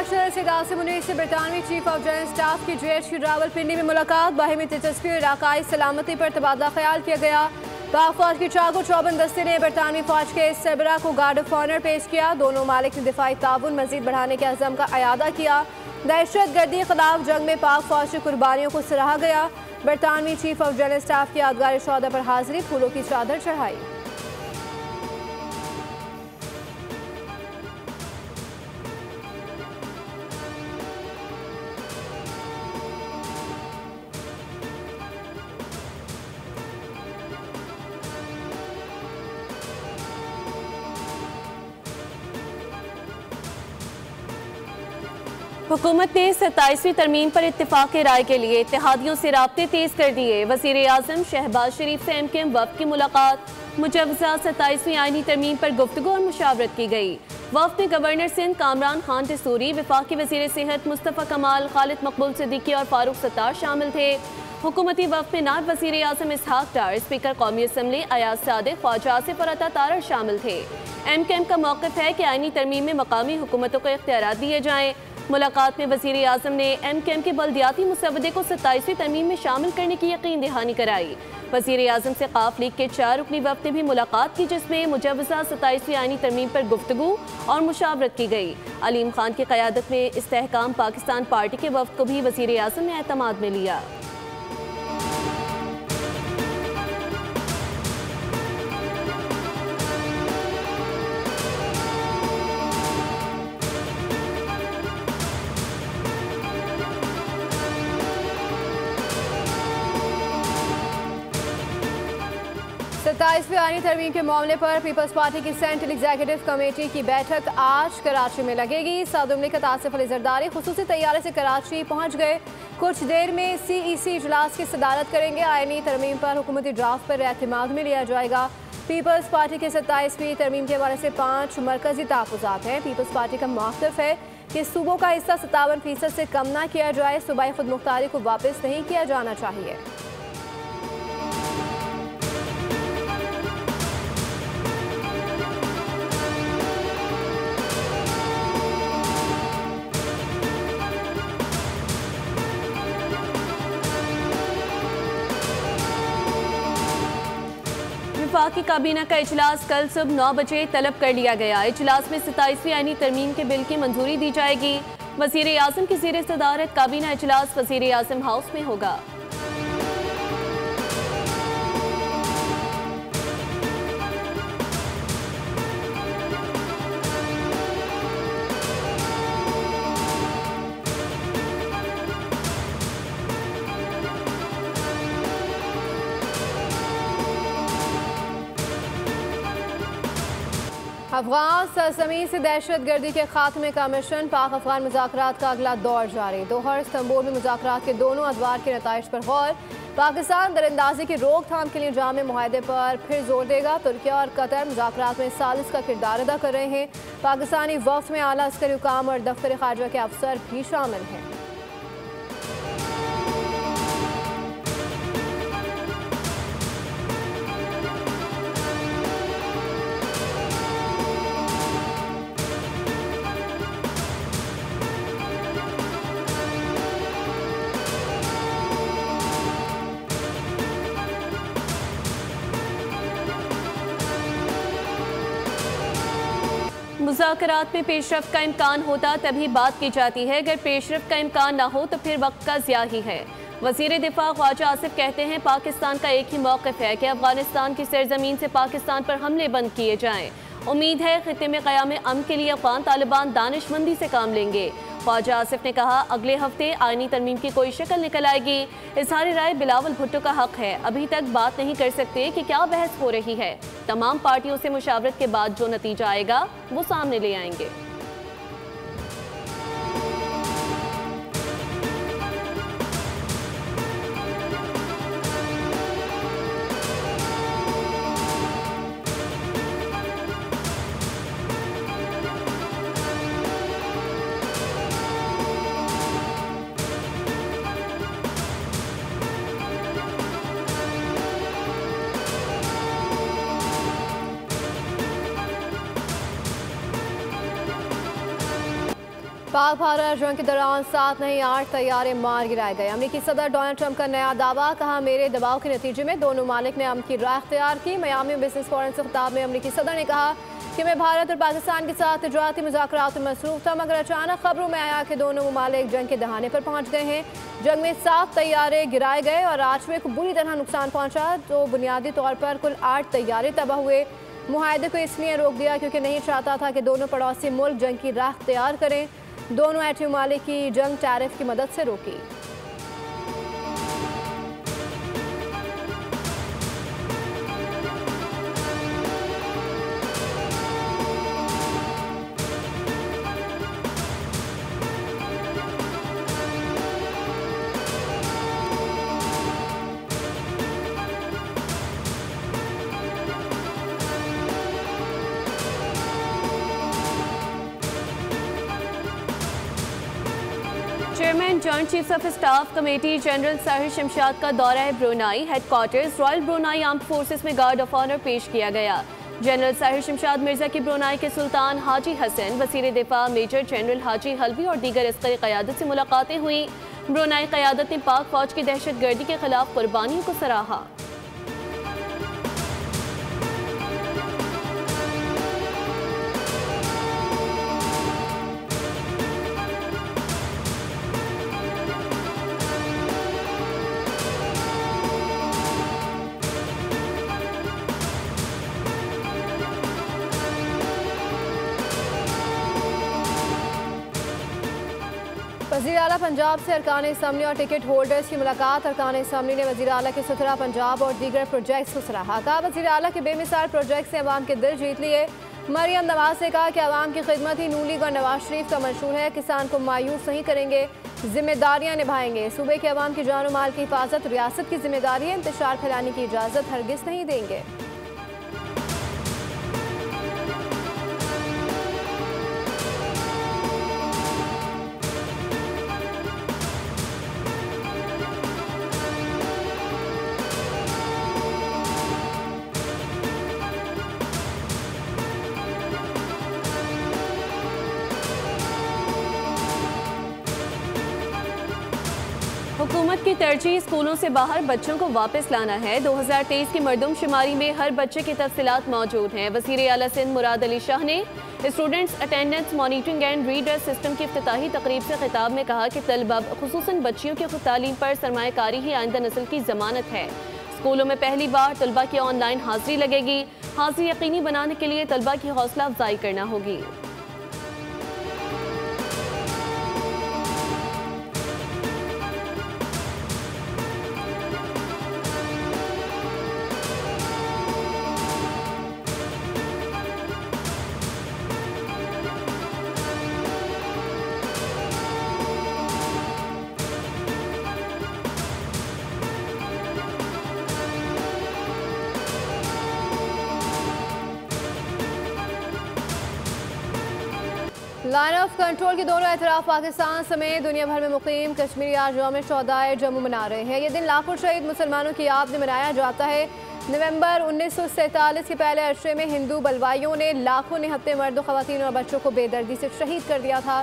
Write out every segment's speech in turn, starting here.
Martial Syed Asim Munir से बरतानवी chief of general staff की JHQ Rawalpindi में मुलाकात। बाहिमी दिलचस्पी और इलाकाई सलामती पर तबादला ख्याल किया गया। पाक फौज की चाको चौबंद दस्ते ने बरतानवी फौज के सरबराह को गार्ड ऑफ ऑनर पेश किया। दोनों मालिक ने दिफाई ताउन मजीद बढ़ाने के अज़म का अयादा किया। दहशत गर्दी के खिलाफ जंग में पाक फौज की कुर्बानियों को सराहा गया। बरतानवी चीफ ऑफ जनरल स्टाफ की यादगार शौदा पर हाजिरी, फूलों की चादर चढ़ाई। हुकूमत ने 27वीं तरमीम पर इत्तेफाक राय के लिए इत्तेहादियों से राब्ते तेज कर दिए। वज़ीर आज़म शहबाज शरीफ से MKM वफ़द की मुलाकात। मुजव्वज़ा 27वीं आईनी तरमीम पर गुफ्तगू और मुशावरत की गई। वफ़द में गवर्नर सिंध कामरान खान टिसूरी, वफाकी वज़ीर सेहत मुस्तफ़ा कमाल, खालिद मकबूल सिद्दीकी और फारूक सत्तार शामिल थे। हुकूमती वफ़द में नायब वज़ीर आज़म इसहाक डार, स्पीकर कौमी असम्बली अयाज सादिक, ख्वाजा आसिफ और अता तारड़ शामिल थे। MKM का मौक़िफ़ है कि आईनी तरमीम में मकामी हुकूमतों को इख्तियारात दिए जाएँ। मुलाकात में वज़ीर आज़म ने MKM के बल्दियाती मुसवदे को 27वीं तरमीम में शामिल करने की यकीन दहानी कराई। वज़ीर आज़म से क़ाफ लीग के 4 रुकनी वफ़द ने भी मुलाकात की, जिसमें मुजव्वज़ा 27वीं आईनी तरमीम पर गुफ्तगू और मुशावरत की गई। अलीम खान की क़यादत में इस्तेहकाम पाकिस्तान पार्टी के वफ़द को भी वज़ीर आज़म ने एतमाद में लिया। सत्ताईसवीं आईनी तरमीम के मामले पर पीपल्स पार्टी की सेंट्रल एग्जीक्यूटिव कमेटी की बैठक आज कराची में लगेगी। सदर मुमलिकत आसिफ अली जरदारी खुसूसी तैयारे से कराची पहुंच गए। कुछ देर में CEC इजलास की सदारत करेंगे। आईनी तरमीम पर हुकूमती ड्राफ्ट पर एतमाद में लिया जाएगा। पीपल्स पार्टी के 27वीं तरमीम के हवाले से 5 मरकजी तहफ़्फ़ुज़ात हैं। पीपल्स पार्टी का मौक़िफ़ है कि सूबों का हिस्सा 57% से कम ना किया जाए। सूबाई खुद मुख्तारी को वापस नहीं किया जाना चाहिए। वफाकी काबीना का इजलास कल सुबह 9 बजे तलब कर लिया गया। इजलास में 27वीं आईनी तरमीम के बिल की मंजूरी दी जाएगी। वज़ीर आज़म की ज़ेर सदारत काबीना इजलास वज़ीर आज़म हाउस में होगा। अफगान सरजमीन से दहशत गर्दी के खात्मे का मिशन। पाक अफगान मुज़ाकरात का अगला दौर जारी। दोहा इस्तांबुल में मुज़ाकरात के दोनों अदवार के नताइज पर गौर। पाकिस्तान दरअंदाजी की रोकथाम के लिए जामे मुआहदे पर फिर जोर देगा। तुर्किया और कतर मुज़ाकरात में सालिस का किरदार अदा कर रहे हैं। पाकिस्तानी वफ़द में आला अस्करी हुकाम और दफ्तर ख़ारजा के अफसर भी शामिल हैं। मुज़ाकरात में पेशरफ का इम्कान होता तभी बात की जाती है। अगर पेशरफ का इम्कान ना हो तो फिर वक्त का ज़िया ही है। वज़ीर दिफा ख्वाजा आसिफ कहते हैं पाकिस्तान का एक ही मौक़िफ़ है कि अफगानिस्तान की सरजमीन से पाकिस्तान पर हमले बंद किए जाएँ। उम्मीद है खित्ते में क़याम अमन के लिए अफ़गान तालिबान दानिशमंदी से काम लेंगे। ख्वाजा आसिफ ने कहा अगले हफ्ते आईनी तरमीम की कोई शक्ल निकल आएगी। इज़हार राय बिलावल भुट्टो का हक है। अभी तक बात नहीं कर सकते कि क्या बहस हो रही है। तमाम पार्टियों से मुशावरत के बाद जो नतीजा आएगा वो सामने ले आएंगे। पाक भारत जंग के दौरान 7 नहीं 8 तैयारे मार गिराए गए। अमेरिकी सदर डोनाल्ड ट्रंप का नया दावा, कहा मेरे दबाव के नतीजे में दोनों ममालिक ने अमन की राह अख्तियार की। मियामी बिजनेस फोरम से खिताब में अमेरिकी सदर ने कहा कि मैं भारत और पाकिस्तान के साथ तिजारती मुज़ाकरात में मसरूफ था, मगर अचानक खबरों में आया कि दोनों ममालिक जंग के दहाने पर पहुंच गए हैं। जंग में 7 तैयारे गिराए गए और राजवे को बुरी तरह नुकसान पहुंचा। तो बुनियादी तौर पर कुल 8 तैयारे तबाह हुए। मुआहदे को इसलिए रोक दिया क्योंकि नहीं चाहता था कि दोनों पड़ोसी मुल्क जंग की राह अख्तियार करें। दोनों एटमी ममालिक की जंग टैरिफ की मदद से रोकी। Chairman joint chiefs of staff committee general Sahir Shamshad का दौरा है Brunei. Headquarters royal Brunei armed forces में गार्ड ऑफ ऑनर पेश किया गया। जनरल साहिर शमशाद मिर्जा की ब्रुनाई के सुल्तान हाजी हसन, वज़ीर दिफा मेजर जनरल हाजी हल्बी और दीगर अस्करी क़यादत से मुलाकातें हुई। ब्रुनाई क़यादत ने पाक फौज की दहशतगर्दी के खिलाफ कुर्बानियों को सराहा। वज़ीर आला पंजाब से अरकान असम्बली और टिकट होल्डर्स की मुलाकात। अरकान असम्बली ने वज़ीर आला के सुथरा पंजाब और दीगर प्रोजेक्ट्स को सराहा। कहा वज़ीर आला के बेमिसाल प्रोजेक्ट से अवाम के दिल जीत लिए। मरियम नवाज ने कहा कि अवाम की खिदमत ही नून लीग और नवाज शरीफ का मंशूर है। किसान को मायूस नहीं करेंगे, जिम्मेदारियाँ निभाएंगे। सूबे के अवाम की जान और माल की हिफाजत रियासत की जिम्मेदारी है। इंतशार फैलाने की इजाज़त हरगिज़ नहीं देंगे। हुकूमत की तरजीह स्कूलों से बाहर बच्चों को वापस लाना है। 2023 की मरदमशुमारी में हर बच्चे की तफसीलात मौजूद हैं। वज़ीर आला सिंध मुराद अली शाह ने students attendance monitoring and reader system की इफ्तिताही तकरीब से खिताब में कहा कि तलबा खुसूसन बच्चियों की तालीम पर सरमायाकारी ही आइंदा नस्ल की जमानत है। स्कूलों में पहली बार तलबा की ऑनलाइन हाजिरी लगेगी। हाजिरी यकीनी बनाने के लिए तलबा की हौसला अफजाई करना होगी। लाइन ऑफ कंट्रोल के दोनों एतराफ पाकिस्तान समेत दुनिया भर में मुकीम कश्मीरी आज यौम शोहदाए जम्मू मना रहे हैं। ये दिन लाखों शहीद मुसलमानों की याद में मनाया जाता है। नवंबर 1947 के पहले अरसे में हिंदू बलवाइयों ने लाखों निहत्ते मर्द, ख़वातीन और बच्चों को बेदर्दी से शहीद कर दिया था।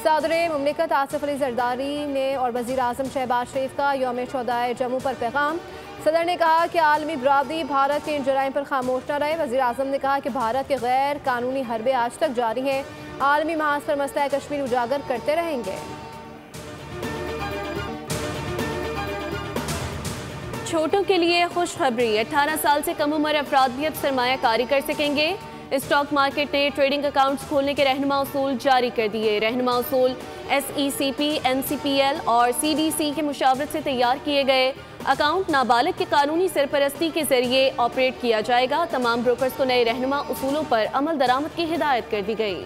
सदर मुमलिकत आसिफ अली जरदारी ने और वज़ीर आज़म शहबाज शरीफ का यौम शोहदाए जम्मू पर पैगाम। सदर ने कहा कि आलमी बरादरी भारत के इन जराइम पर खामोश न रहे। वज़ीर आज़म ने कहा कि भारत के गैर कानूनी हरबे आज तक जारी हैं। आलमी महाज पर मसला कश्मीर उजागर करते रहेंगे। छोटों के लिए खुशखबरी, 18 साल से कम उम्र अफराद भी अब सरमायाकारी कर सकेंगे। स्टॉक मार्केट ने ट्रेडिंग अकाउंट्स खोलने के रहनुमा उसूल जारी कर दिए। रहनुमा उसूल SECP, NCPL और CDC की मुशावरत से तैयार किए गए। अकाउंट नाबालिग के कानूनी सरपरस्ती के जरिए ऑपरेट किया जाएगा। तमाम ब्रोकर्स को नए रहनुमा उसूलों पर अमल दरामद की हिदायत कर दी गई।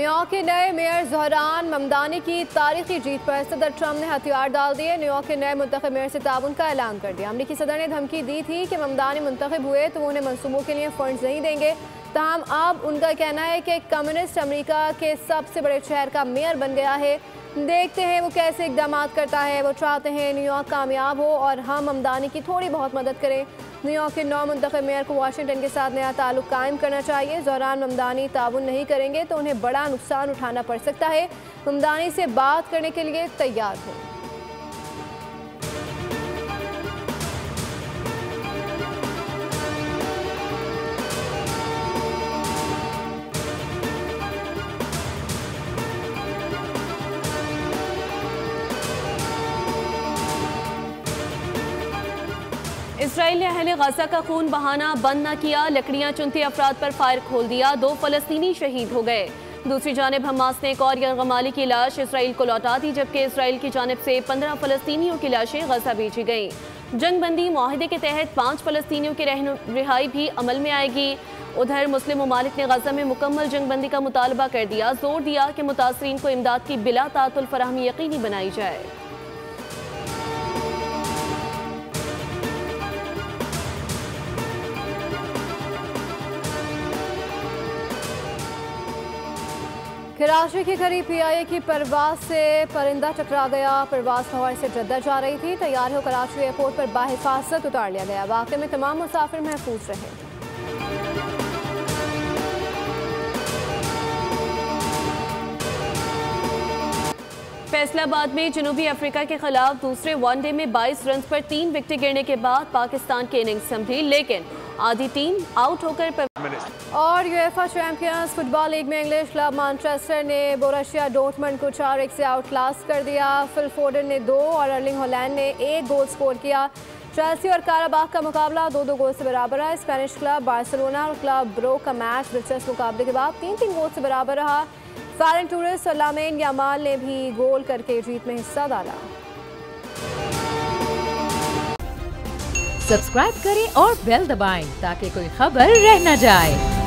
न्यूयॉर्क के नए मेयर ज़ोहरान ममदानी की तारीखी जीत पर सदर ट्रंप ने हथियार डाल दिए। न्यूयॉर्क के नए मुंतखब मेयर से ताउन का ऐलान कर दिया। अमरीकी सदर ने धमकी दी थी कि ममदानी मुंतखब हुए तो उन्हें मंसूबों के लिए फंड्स नहीं देंगे। ताहम अब उनका कहना है कि कम्युनिस्ट अमेरिका के सबसे बड़े शहर का मेयर बन गया है। देखते हैं वो कैसे इकदाम करता है। वो चाहते हैं न्यूयॉर्क कामयाब हो और हम ममदानी की थोड़ी बहुत मदद करें। न्यूयॉर्क के नौ मुंतखब मेयर को वाशिंगटन के साथ नया ताल्लुक कायम करना चाहिए। ज़ोहरान ममदानी ताउन नहीं करेंगे तो उन्हें बड़ा नुकसान उठाना पड़ सकता है। ममदानी से बात करने के लिए तैयार हो। इसराइल ने अहले गजा का खून बहाना बंद न किया। लकड़ियां चुनते अफराद पर फायर खोल दिया। 2 फलस्तीनी शहीद हो गए। दूसरी जानब हमास ने एक और यरगमाली की लाश इसराइल को लौटा दी, जबकि इसराइल की जानब से 15 फलस्तीनियों की लाशें गजा भेजी गईं। जंगबंदी माहिदे के तहत 5 फलस्तीनियों की रिहाई भी अमल में आएगी। उधर मुस्लिम ममालिक ने गजा में मुकम्मल जंगबंदी का मुतालबा कर दिया। जोर दिया कि मुतासरीन को इमदाद की बिला तातुल फराहमी यकीनी बनाई जाए। कराची के करीब PIA की परवाज से परिंदा टकरा गया। परवाज लाहौर से जद्दा जा रही थी। तैयार हो कराची एयरपोर्ट पर बाहिफाजत उतार लिया गया। वाक़े में तमाम मुसाफिर महफूज रहे। फैसलाबाद में जनूबी अफ्रीका के खिलाफ दूसरे वनडे में 22 रन पर 3 विकेट गिरने के बाद पाकिस्तान की इनिंग्स संभली, लेकिन आधी टीम आउट होकर और यूएफा चैंपियंस फुटबॉल लीग में इंग्लिश क्लब मैनचेस्टर ने बोरुसिया डॉर्टमुंड को 4-1 से आउटक्लास कर दिया। फिल फोर्डन ने 2 और अर्लिंग हॉलैंड ने 1 गोल स्कोर किया। चेल्सी और काराबाग का मुकाबला 2-2 गोल से बराबर रहा। स्पेनिश क्लब बार्सिलोना और क्लब ब्रो का मैच दिलचस्प मुकाबले के बाद 3-3 गोल से बराबर रहा। फेरन टोरेस और लामीन यामाल ने भी गोल करके जीत में हिस्सा डाला। सब्सक्राइब करें और बेल दबाएं ताकि कोई खबर रह न जाए।